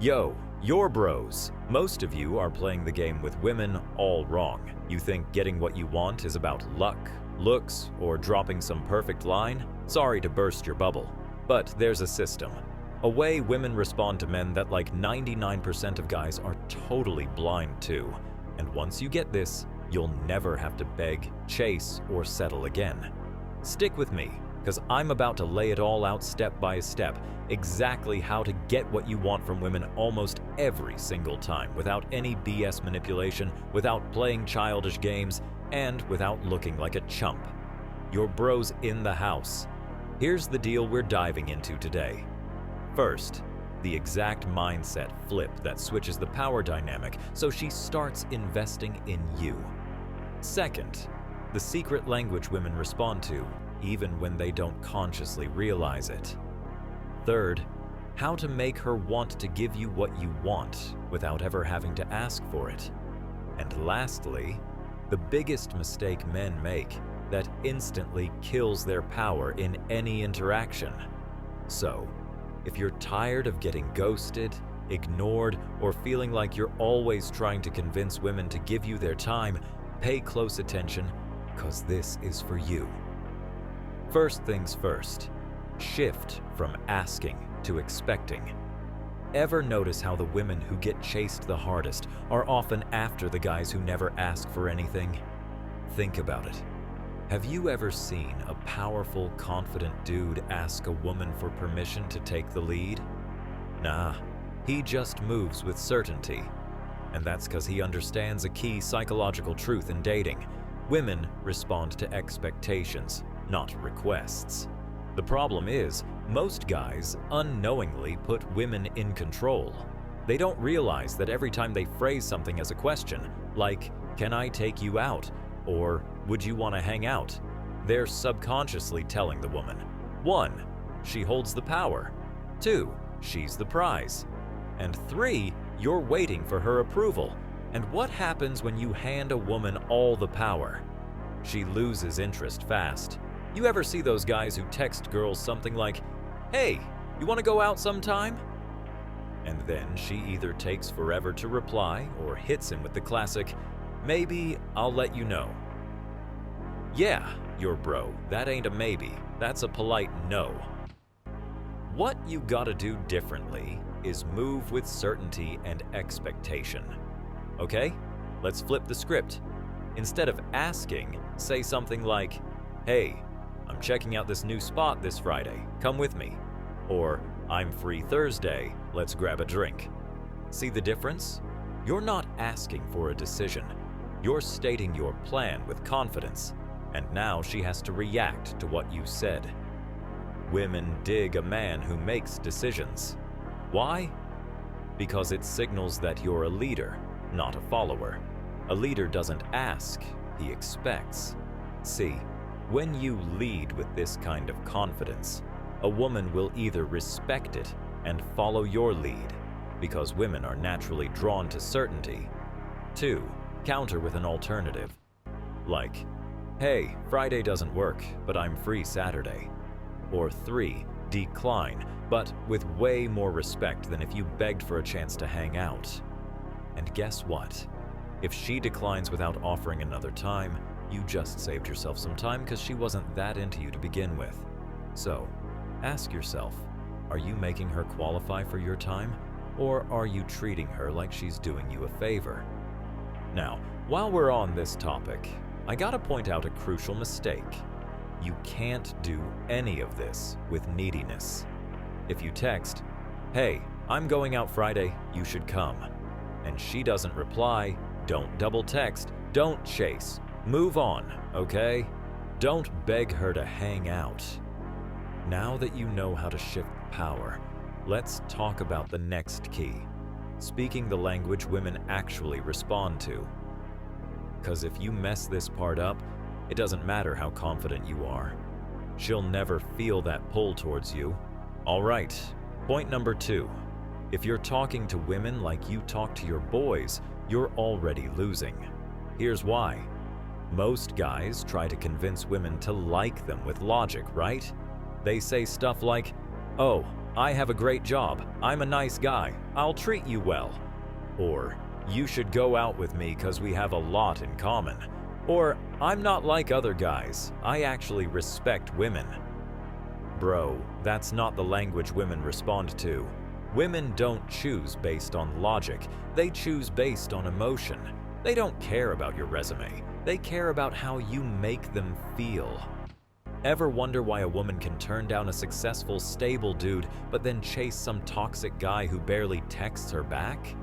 Yo, your bros. Most of you are playing the game with women all wrong. You think getting what you want is about luck, looks, or dropping some perfect line? Sorry to burst your bubble, but there's a system. A way women respond to men that like 99% of guys are totally blind to. And once you get this, you'll never have to beg, chase, or settle again. Stick with me, because I'm about to lay it all out step by step, exactly how to get what you want from women almost every single time, without any BS manipulation, without playing childish games, and without looking like a chump. Your bro's in the house. Here's the deal we're diving into today. First, the exact mindset flip that switches the power dynamic so she starts investing in you. Second, the secret language women respond to, even when they don't consciously realize it. Third, how to make her want to give you what you want without ever having to ask for it. And lastly, the biggest mistake men make that instantly kills their power in any interaction. So, if you're tired of getting ghosted, ignored, or feeling like you're always trying to convince women to give you their time, pay close attention, because this is for you. First things first, shift from asking to expecting. Ever notice how the women who get chased the hardest are often after the guys who never ask for anything? Think about it. Have you ever seen a powerful, confident dude ask a woman for permission to take the lead? Nah, he just moves with certainty. And that's because he understands a key psychological truth in dating. Women respond to expectations, not requests. The problem is, most guys unknowingly put women in control. They don't realize that every time they phrase something as a question, like, "Can I take you out?" or "Would you want to hang out?" they're subconsciously telling the woman, 1. She holds the power. 2. She's the prize. And 3. You're waiting for her approval. And what happens when you hand a woman all the power? She loses interest fast. You ever see those guys who text girls something like, "Hey, you want to go out sometime?" And then she either takes forever to reply or hits him with the classic, "Maybe I'll let you know." Yeah, your bro, that ain't a maybe, that's a polite no. What you gotta do differently is move with certainty and expectation. Okay, let's flip the script. Instead of asking, say something like, "Hey, I'm checking out this new spot this Friday, come with me." Or, "I'm free Thursday, let's grab a drink." See the difference? You're not asking for a decision. You're stating your plan with confidence, and now she has to react to what you said. Women dig a man who makes decisions. Why? Because it signals that you're a leader, not a follower. A leader doesn't ask, he expects. See, when you lead with this kind of confidence, a woman will either respect it and follow your lead, because women are naturally drawn to certainty. 2. Counter with an alternative. Like, "Hey, Friday doesn't work, but I'm free Saturday." Or 3. Decline, but with way more respect than if you begged for a chance to hang out. And guess what? If she declines without offering another time, you just saved yourself some time because she wasn't that into you to begin with. So, ask yourself, are you making her qualify for your time? Or are you treating her like she's doing you a favor? Now, while we're on this topic, I gotta point out a crucial mistake. You can't do any of this with neediness. If you text, "Hey, I'm going out Friday, you should come," and she doesn't reply, don't double text, don't chase, move on, okay? Don't beg her to hang out. Now that you know how to shift power, let's talk about the next key, speaking the language women actually respond to. Because if you mess this part up, it doesn't matter how confident you are. She'll never feel that pull towards you. All right, point number 2. If you're talking to women like you talk to your boys, you're already losing. Here's why. Most guys try to convince women to like them with logic, right? They say stuff like, "Oh, I have a great job, I'm a nice guy, I'll treat you well. Or, you should go out with me because we have a lot in common. Or, I'm not like other guys, I actually respect women. Bro, that's not the language women respond to. Women don't choose based on logic, they choose based on emotion. They don't care about your resume, they care about how you make them feel. Ever wonder why a woman can turn down a successful, stable dude but then chase some toxic guy who barely texts her back?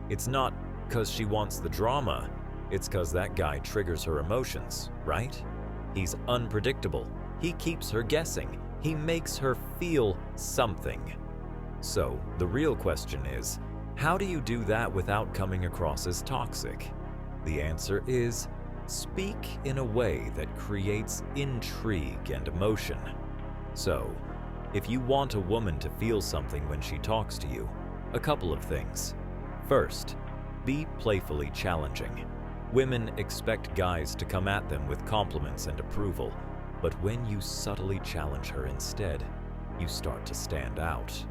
It's not because she wants the drama, it's because that guy triggers her emotions, right? He's unpredictable, he keeps her guessing, he makes her feel something. So, the real question is, how do you do that without coming across as toxic? The answer is, speak in a way that creates intrigue and emotion. So, if you want a woman to feel something when she talks to you, a couple of things. First, be playfully challenging. Women expect guys to come at them with compliments and approval, but when you subtly challenge her instead, you start to stand out.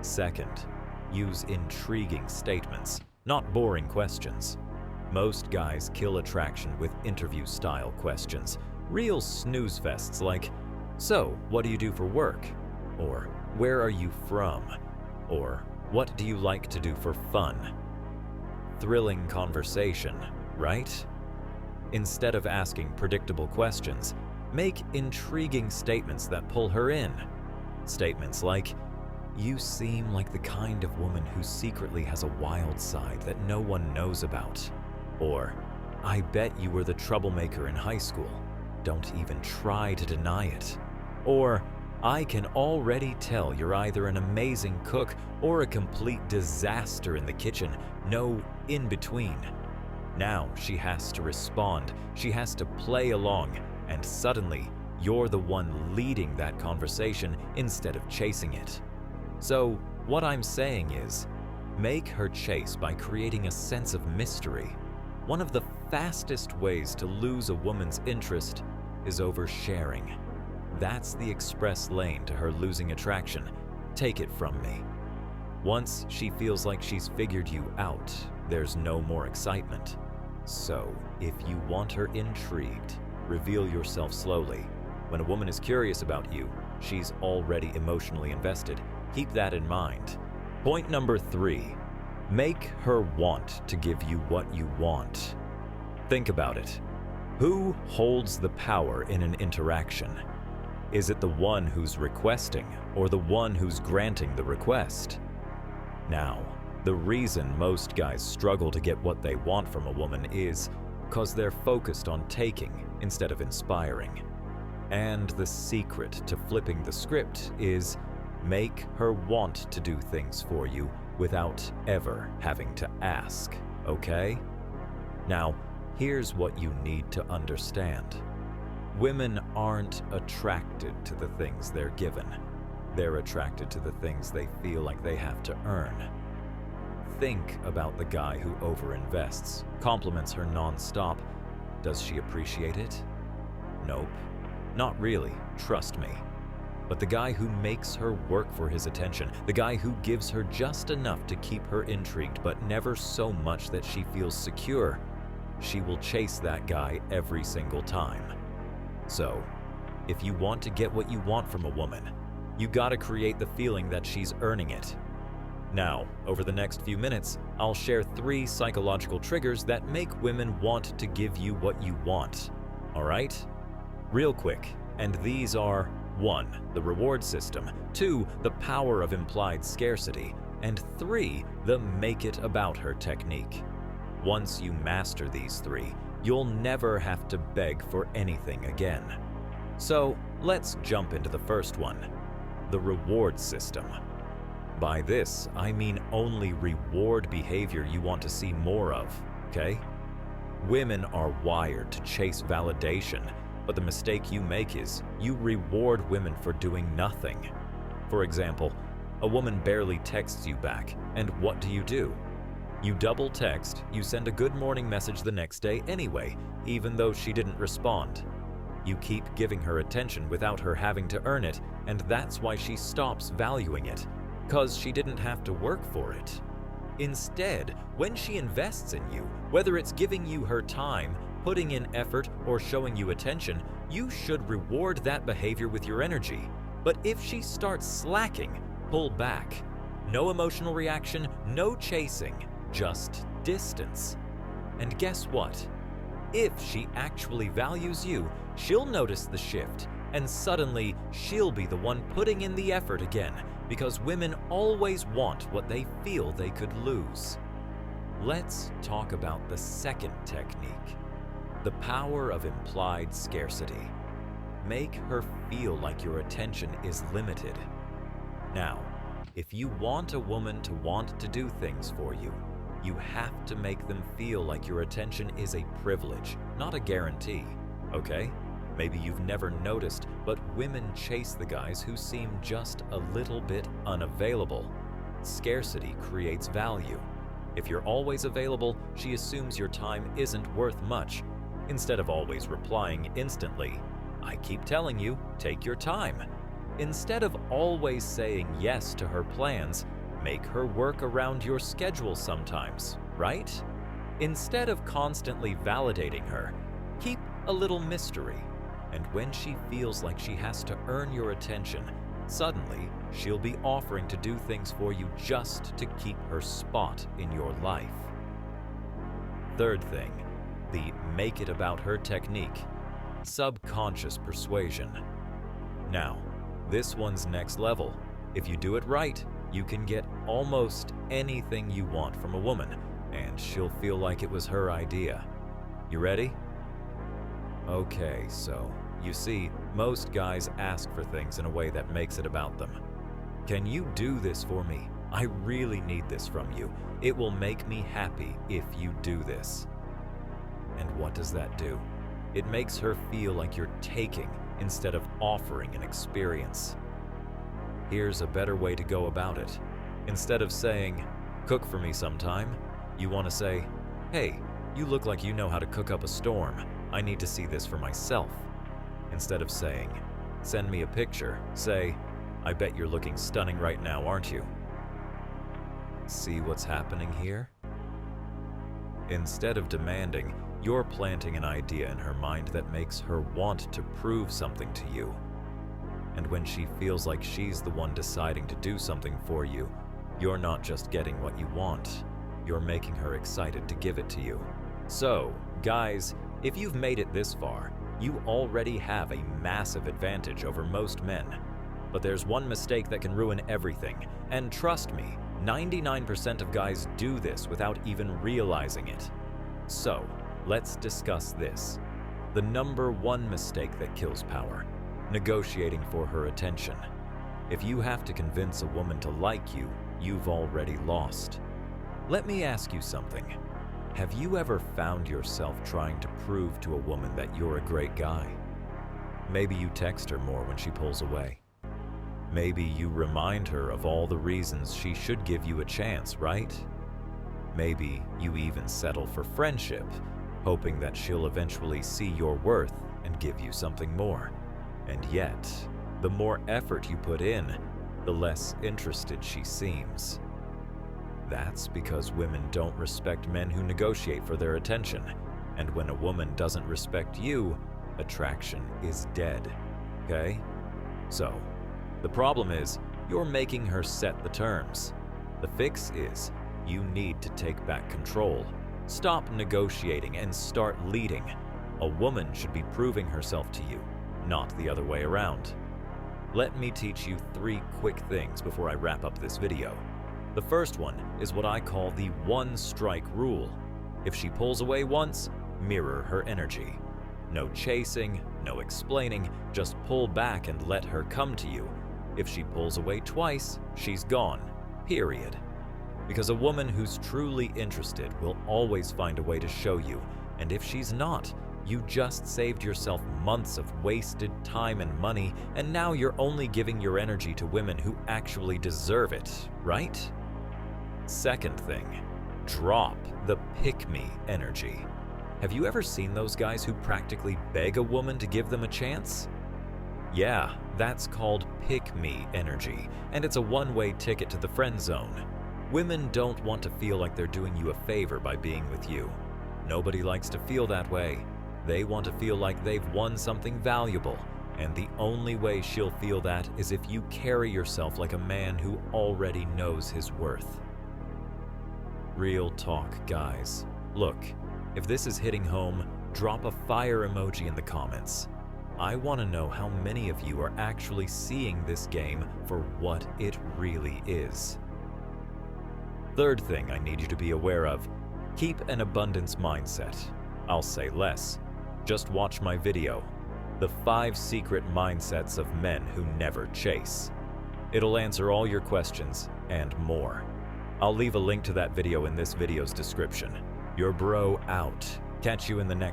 Second, use intriguing statements, not boring questions. Most guys kill attraction with interview-style questions, real snooze fests like, "So, what do you do for work?" Or, "Where are you from?" Or, "What do you like to do for fun?" Thrilling conversation, right? Instead of asking predictable questions, make intriguing statements that pull her in. Statements like, "You seem like the kind of woman who secretly has a wild side that no one knows about." Or, "I bet you were the troublemaker in high school. Don't even try to deny it." Or, "I can already tell you're either an amazing cook or a complete disaster in the kitchen, no in between." Now she has to respond, she has to play along, and suddenly you're the one leading that conversation instead of chasing it. So, what I'm saying is, make her chase by creating a sense of mystery. One of the fastest ways to lose a woman's interest is oversharing. That's the express lane to her losing attraction. Take it from me. Once she feels like she's figured you out, there's no more excitement. So, if you want her intrigued, reveal yourself slowly. When a woman is curious about you, she's already emotionally invested. Keep that in mind. Point number 3. Make her want to give you what you want. Think about it. Who holds the power in an interaction? Is it the one who's requesting or the one who's granting the request? Now, the reason most guys struggle to get what they want from a woman is because they're focused on taking instead of inspiring. And the secret to flipping the script is make her want to do things for you without ever having to ask, okay? Now, here's what you need to understand. Women aren't attracted to the things they're given. They're attracted to the things they feel like they have to earn. Think about the guy who overinvests, compliments her non-stop. Does she appreciate it? Nope, not really, trust me. But the guy who makes her work for his attention, the guy who gives her just enough to keep her intrigued but never so much that she feels secure, she will chase that guy every single time. So, if you want to get what you want from a woman, you gotta create the feeling that she's earning it. Now, over the next few minutes, I'll share 3 psychological triggers that make women want to give you what you want. Alright? Real quick, and these are 1. The reward system, 2. The power of implied scarcity, and 3. The make it about her technique. Once you master these 3, you'll never have to beg for anything again. So, let's jump into the first one, the reward system. By this, I mean only reward behavior you want to see more of, okay? Women are wired to chase validation, but the mistake you make is you reward women for doing nothing. For example, a woman barely texts you back, and what do? You double text, you send a good morning message the next day anyway, even though she didn't respond. You keep giving her attention without her having to earn it, and that's why she stops valuing it, 'cause she didn't have to work for it. Instead, when she invests in you, whether it's giving you her time, putting in effort, or showing you attention, you should reward that behavior with your energy. But if she starts slacking, pull back. No emotional reaction, no chasing, just distance. And guess what? If she actually values you, she'll notice the shift, and suddenly she'll be the one putting in the effort again, because women always want what they feel they could lose. Let's talk about the second technique, the power of implied scarcity. Make her feel like your attention is limited. Now, if you want a woman to want to do things for you, you have to make them feel like your attention is a privilege, not a guarantee, okay? Maybe you've never noticed, but women chase the guys who seem just a little bit unavailable. Scarcity creates value. If you're always available, she assumes your time isn't worth much. Instead of always replying instantly, "I keep telling you, take your time." Instead of always saying yes to her plans, make her work around your schedule sometimes, right? Instead of constantly validating her, keep a little mystery. And when she feels like she has to earn your attention, suddenly she'll be offering to do things for you just to keep her spot in your life. Third thing, the make it about her technique, subconscious persuasion. Now, this one's next level. If you do it right, you can get almost anything you want from a woman, and she'll feel like it was her idea. You ready? Okay, so, you see, most guys ask for things in a way that makes it about them. "Can you do this for me? I really need this from you. It will make me happy if you do this." And what does that do? It makes her feel like you're taking instead of offering an experience. Here's a better way to go about it. Instead of saying, "Cook for me sometime," you want to say, "Hey, you look like you know how to cook up a storm. I need to see this for myself." Instead of saying, "Send me a picture," say, "I bet you're looking stunning right now, aren't you?" See what's happening here? Instead of demanding, you're planting an idea in her mind that makes her want to prove something to you. And when she feels like she's the one deciding to do something for you, you're not just getting what you want, you're making her excited to give it to you. So, guys, if you've made it this far, you already have a massive advantage over most men. But there's one mistake that can ruin everything, and trust me, 99% of guys do this without even realizing it. So, let's discuss this. The number one mistake that kills power: negotiating for her attention. If you have to convince a woman to like you, you've already lost. Let me ask you something. Have you ever found yourself trying to prove to a woman that you're a great guy? Maybe you text her more when she pulls away. Maybe you remind her of all the reasons she should give you a chance, right? Maybe you even settle for friendship, hoping that she'll eventually see your worth and give you something more. And yet, the more effort you put in, the less interested she seems. That's because women don't respect men who negotiate for their attention, and when a woman doesn't respect you, attraction is dead, okay? So, the problem is, you're making her set the terms. The fix is, you need to take back control. Stop negotiating and start leading. A woman should be proving herself to you, not the other way around. Let me teach you 3 quick things before I wrap up this video. The first one is what I call the one-strike rule. If she pulls away once, mirror her energy. No chasing, no explaining, just pull back and let her come to you. If she pulls away twice, she's gone, period. Because a woman who's truly interested will always find a way to show you, and if she's not, you just saved yourself months of wasted time and money, and now you're only giving your energy to women who actually deserve it, right? Second thing, drop the pick-me energy. Have you ever seen those guys who practically beg a woman to give them a chance? Yeah, that's called pick-me energy, and it's a one-way ticket to the friend zone. Women don't want to feel like they're doing you a favor by being with you. Nobody likes to feel that way. They want to feel like they've won something valuable, and the only way she'll feel that is if you carry yourself like a man who already knows his worth. Real talk, guys. Look, if this is hitting home, drop a fire emoji in the comments. I want to know how many of you are actually seeing this game for what it really is. Third thing I need you to be aware of, keep an abundance mindset. I'll say less. Just watch my video, The 5 Secret Mindsets of Men Who Never Chase. It'll answer all your questions and more. I'll leave a link to that video in this video's description. Your bro out. Catch you in the next